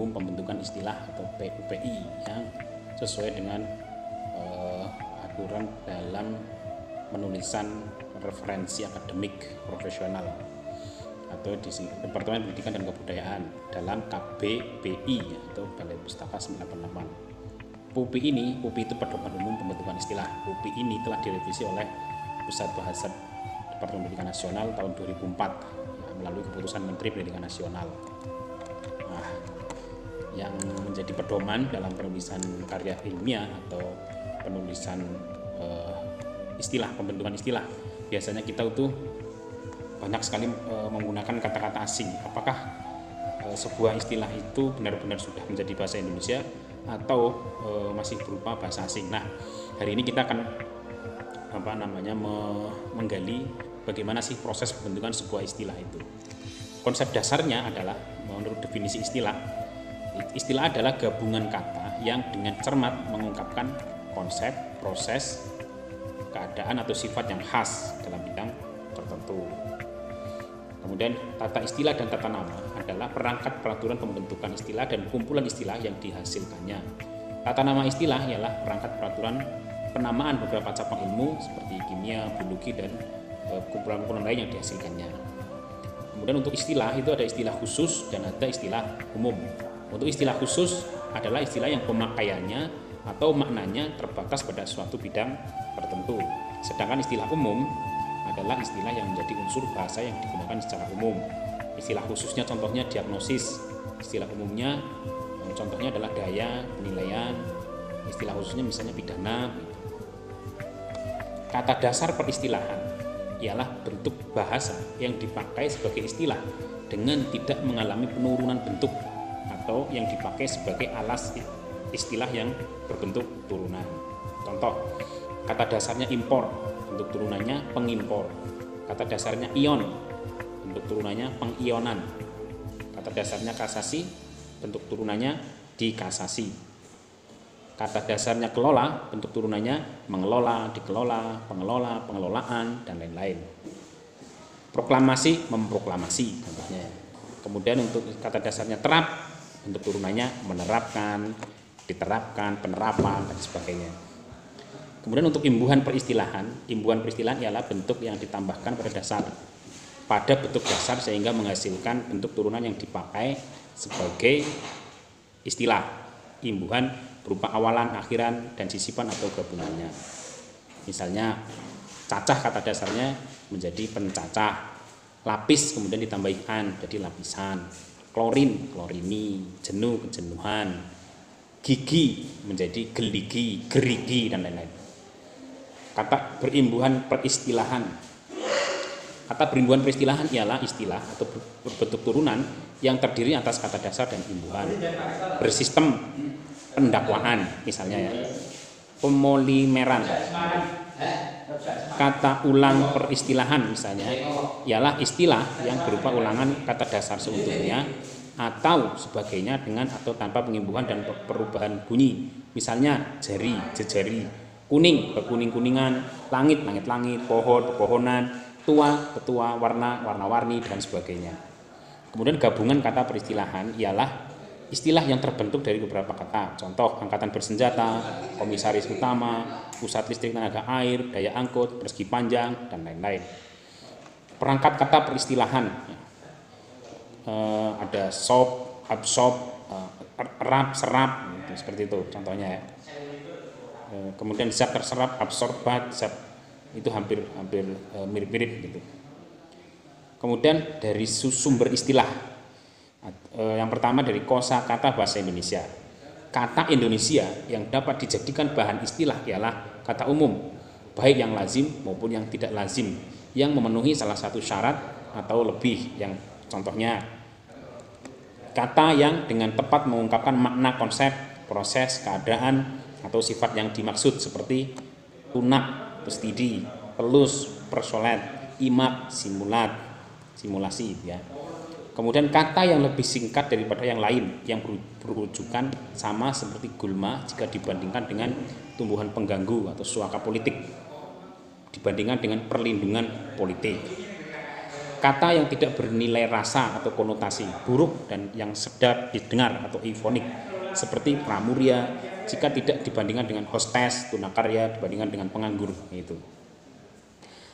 Umum Pembentukan Istilah atau PUPI yang sesuai dengan aturan dalam penulisan referensi akademik profesional atau di Departemen Pendidikan dan Kebudayaan dalam KBPI atau Balai Pustaka 988. PUPI itu Pedoman Umum Pembentukan Istilah. PUPI ini telah direvisi oleh Pusat Bahasa Departemen Pendidikan Nasional tahun 2004 melalui keputusan Menteri Pendidikan Nasional. Nah, yang menjadi pedoman dalam penulisan karya ilmiah atau penulisan istilah, pembentukan istilah, biasanya kita itu banyak sekali menggunakan kata-kata asing. Apakah sebuah istilah itu benar-benar sudah menjadi bahasa Indonesia atau masih berupa bahasa asing? Nah, hari ini kita akan menggali bagaimana sih proses pembentukan sebuah istilah itu. Konsep dasarnya adalah, menurut definisi istilah adalah gabungan kata yang dengan cermat mengungkapkan konsep, proses, keadaan atau sifat yang khas dalam bidang tertentu. Kemudian tata istilah dan tata nama adalah perangkat peraturan pembentukan istilah dan kumpulan istilah yang dihasilkannya. Tata nama istilah ialah perangkat peraturan penamaan beberapa cabang ilmu seperti kimia, biologi, dan kumpulan-kumpulan lain yang dihasilkannya. Kemudian untuk istilah itu ada istilah khusus dan ada istilah umum. Untuk istilah khusus adalah istilah yang pemakaiannya atau maknanya terbatas pada suatu bidang tertentu. Sedangkan istilah umum adalah istilah yang menjadi unsur bahasa yang digunakan secara umum. Istilah khususnya contohnya diagnosis, istilah umumnya contohnya adalah daya, penilaian, istilah khususnya misalnya pidana. Kata dasar peristilahan ialah bentuk bahasa yang dipakai sebagai istilah dengan tidak mengalami penurunan bentuk atau yang dipakai sebagai alas istilah yang berbentuk turunan. Contoh, kata dasarnya impor, bentuk turunannya pengimpor. Kata dasarnya ion, bentuk turunannya pengionan. Kata dasarnya kasasi, bentuk turunannya dikasasi. Kata dasarnya kelola, bentuk turunannya mengelola, dikelola, pengelola, pengelolaan, dan lain-lain. Proklamasi, memproklamasi contohnya. Kemudian untuk kata dasarnya terap, bentuk turunannya menerapkan, diterapkan, penerapan, dan sebagainya. Kemudian untuk imbuhan peristilahan ialah bentuk yang ditambahkan pada bentuk dasar sehingga menghasilkan bentuk turunan yang dipakai sebagai istilah. Imbuhan berupa awalan, akhiran, dan sisipan atau gabungannya. Misalnya cacah kata dasarnya menjadi pencacah, lapis kemudian ditambahi an jadi lapisan, klorin, klorini, jenuh, kejenuhan, gigi menjadi geligi, gerigi, dan lain-lain. Kata berimbuhan peristilahan. Kata berimbuhan peristilahan ialah istilah atau berbentuk turunan yang terdiri atas kata dasar dan imbuhan. Bersistem pendakwaan misalnya ya. Pepolimeran. Kata ulang peristilahan misalnya ialah istilah yang berupa ulangan kata dasar seutuhnya atau sebagainya dengan atau tanpa pengimbuhan dan perubahan bunyi. Misalnya jari, jejari, kuning, kekuning-kuningan, langit, langit-langit, pohon, pepohonan, tua, petua, warna, warna-warni, dan sebagainya. Kemudian gabungan kata peristilahan ialah istilah yang terbentuk dari beberapa kata. Contoh, angkatan bersenjata, komisaris utama, pusat listrik tenaga air, daya angkut, persegi panjang, dan lain-lain. Perangkat kata peristilahan ada sop, absorb, erap, serap, seperti itu contohnya ya. Kemudian zat terserap, absorbat, zat itu hampir mirip-mirip gitu. Kemudian dari sumber istilah, yang pertama dari kosakata bahasa Indonesia. Kata Indonesia yang dapat dijadikan bahan istilah ialah kata umum, baik yang lazim maupun yang tidak lazim, yang memenuhi salah satu syarat atau lebih. Yang contohnya kata yang dengan tepat mengungkapkan makna, konsep, proses, keadaan, atau sifat yang dimaksud seperti tunak, pestidi, pelus, persolet, imak, simulat, simulasi ya. Kemudian kata yang lebih singkat daripada yang lain yang berujukan sama seperti gulma jika dibandingkan dengan tumbuhan pengganggu atau suaka politik dibandingkan dengan perlindungan politik. kata yang tidak bernilai rasa atau konotasi buruk dan yang sedap didengar atau eufonik seperti pramuria jika tidak dibandingkan dengan hostes, tunakarya dibandingkan dengan penganggur itu.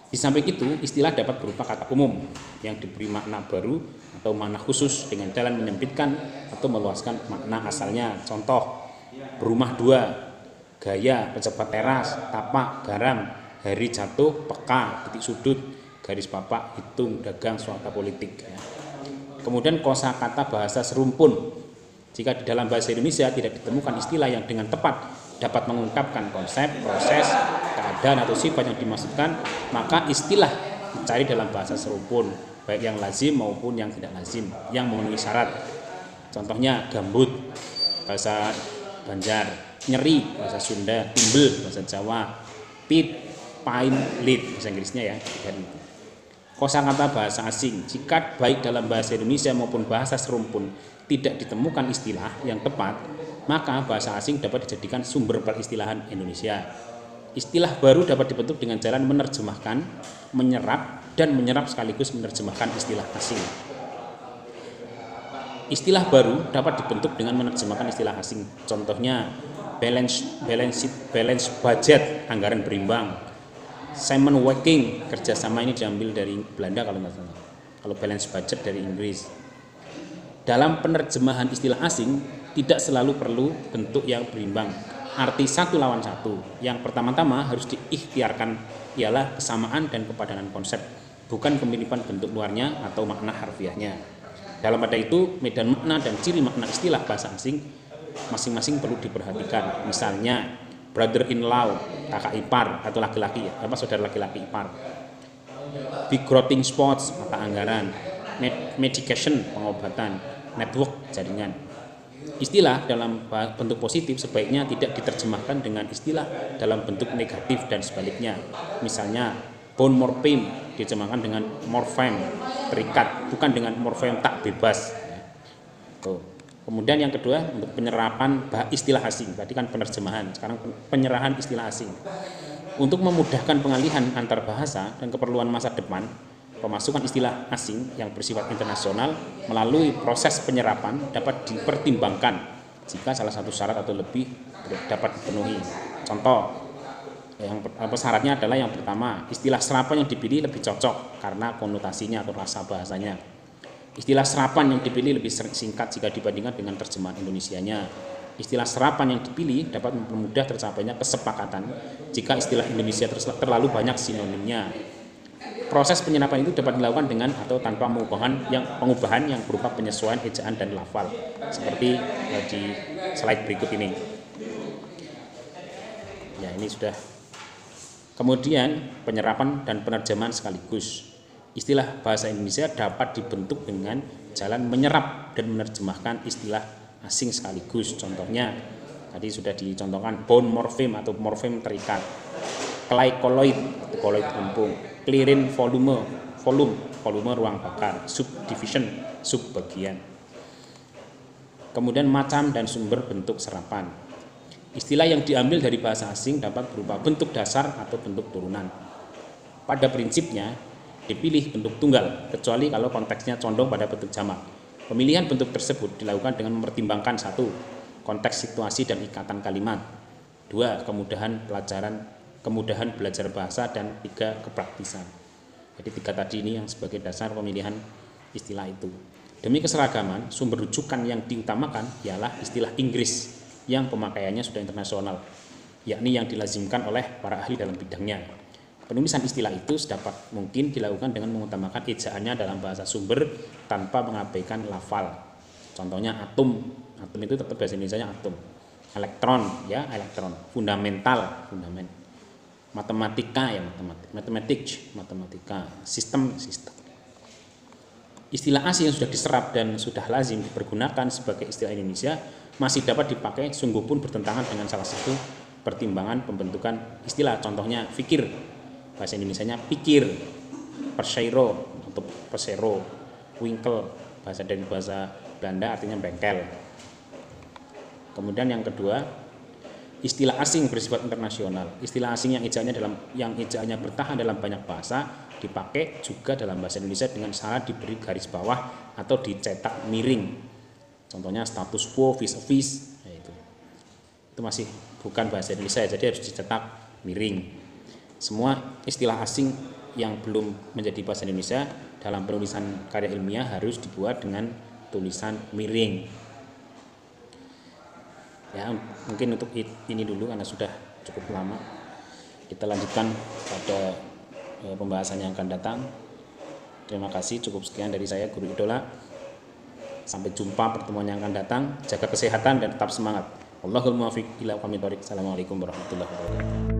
Di samping itu, istilah dapat berupa kata umum yang diberi makna baru atau makna khusus dengan jalan menyempitkan atau meluaskan makna asalnya. Contoh, berumah dua, gaya, pejabat teras, tapak, garam, hari jatuh, peka, titik sudut, garis papak, hitung, dagang, swasta politik. Kemudian kosakata bahasa serumpun. Jika di dalam bahasa Indonesia tidak ditemukan istilah yang dengan tepat dapat mengungkapkan konsep, proses, keadaan atau sifat yang dimaksudkan, maka istilah dicari dalam bahasa serumpun, baik yang lazim maupun yang tidak lazim, yang memenuhi syarat. Contohnya gambut, bahasa Banjar, nyeri, bahasa Sunda, timbel, bahasa Jawa, pit, pain, lid, bahasa Inggrisnya ya. Kosakata bahasa asing, jika baik dalam bahasa Indonesia maupun bahasa serumpun tidak ditemukan istilah yang tepat, maka bahasa asing dapat dijadikan sumber peristilahan Indonesia. Istilah baru dapat dibentuk dengan jalan menerjemahkan, menyerap, dan menyerap sekaligus menerjemahkan istilah asing. Istilah baru dapat dibentuk dengan menerjemahkan istilah asing. Contohnya balance budget, anggaran berimbang. Simon Waking, kerjasama ini diambil dari Belanda kalau nggak salah. Kalau balance budget dari Inggris. Dalam penerjemahan istilah asing tidak selalu perlu bentuk yang berimbang. Arti satu lawan satu. Yang pertama-tama harus diikhtiarkan ialah kesamaan dan kepadanan konsep, bukan kemiripan bentuk luarnya atau makna harfiahnya. Dalam pada itu, medan makna dan ciri makna istilah bahasa asing masing-masing perlu diperhatikan. Misalnya, brother-in-law, kakak ipar atau laki-laki, saudara laki-laki ipar. Begrotting spots, mata anggaran. Medication, pengobatan. Network, jaringan. Istilah dalam bentuk positif sebaiknya tidak diterjemahkan dengan istilah dalam bentuk negatif dan sebaliknya. Misalnya, bone morpheme diterjemahkan dengan morpheme, terikat, bukan dengan morpheme tak bebas. Kemudian yang kedua, untuk penyerapan istilah asing. Tadi kan penerjemahan, sekarang penyerahan istilah asing. Untuk memudahkan pengalihan antar bahasa dan keperluan masa depan, pemasukan istilah asing yang bersifat internasional melalui proses penyerapan dapat dipertimbangkan jika salah satu syarat atau lebih dapat dipenuhi. Contoh, syaratnya adalah yang pertama, istilah serapan yang dipilih lebih cocok karena konotasinya atau rasa bahasanya. Istilah serapan yang dipilih lebih singkat jika dibandingkan dengan terjemahan Indonesianya. Istilah serapan yang dipilih dapat mempermudah tercapainya kesepakatan jika istilah Indonesia terlalu banyak sinonimnya. Proses penyerapan itu dapat dilakukan dengan atau tanpa pengubahan yang berupa penyesuaian ejaan dan lafal, seperti di slide berikut ini. Ya, ini sudah. Kemudian penyerapan dan penerjemahan sekaligus. Istilah bahasa Indonesia dapat dibentuk dengan jalan menyerap dan menerjemahkan istilah asing sekaligus. Contohnya, tadi sudah dicontohkan bone morpheme atau morpheme terikat, clay colloid atau colloid lempung, clearing volume ruang bakar, subdivision subbagian. Kemudian macam dan sumber bentuk serapan. Istilah yang diambil dari bahasa asing dapat berupa bentuk dasar atau bentuk turunan. Pada prinsipnya dipilih bentuk tunggal, kecuali kalau konteksnya condong pada bentuk jamak. Pemilihan bentuk tersebut dilakukan dengan mempertimbangkan 1. Konteks situasi dan ikatan kalimat. 2. Kemudahan belajar bahasa, dan 3. Kepraktisan. Jadi 3 tadi ini yang sebagai dasar pemilihan istilah itu. Demi keseragaman, sumber rujukan yang diutamakan ialah istilah Inggris yang pemakaiannya sudah internasional, yakni yang dilazimkan oleh para ahli dalam bidangnya. Penulisan istilah itu sedapat mungkin dilakukan dengan mengutamakan ejaannya dalam bahasa sumber tanpa mengabaikan lafal. Contohnya atom itu tetap bahasa Indonesianya atom. Elektron, ya elektron. Fundamental. Matematika, ya matematika. Sistem. Istilah asing yang sudah diserap dan sudah lazim dipergunakan sebagai istilah Indonesia masih dapat dipakai sungguh pun bertentangan dengan salah satu pertimbangan pembentukan istilah. Contohnya fikir, bahasa Indonesianya pikir, persero atau persero, winkel, bahasa dari bahasa Belanda artinya bengkel. Kemudian yang kedua, istilah asing bersifat internasional. Istilah asing yang ejaannya bertahan dalam banyak bahasa dipakai juga dalam bahasa Indonesia dengan syarat diberi garis bawah atau dicetak miring. Contohnya status quo, vis-a-vis, itu masih bukan bahasa Indonesia, jadi harus dicetak miring. Semua istilah asing yang belum menjadi bahasa Indonesia dalam penulisan karya ilmiah harus dibuat dengan tulisan miring. Ya, mungkin untuk ini dulu karena sudah cukup lama. Kita lanjutkan pada pembahasan yang akan datang. Terima kasih, cukup sekian dari saya, Guru Idola. Sampai jumpa pertemuan yang akan datang. Jaga kesehatan dan tetap semangat. Wallahul muwaffiq ila aqwamit thoriq. Assalamualaikum warahmatullahi wabarakatuh.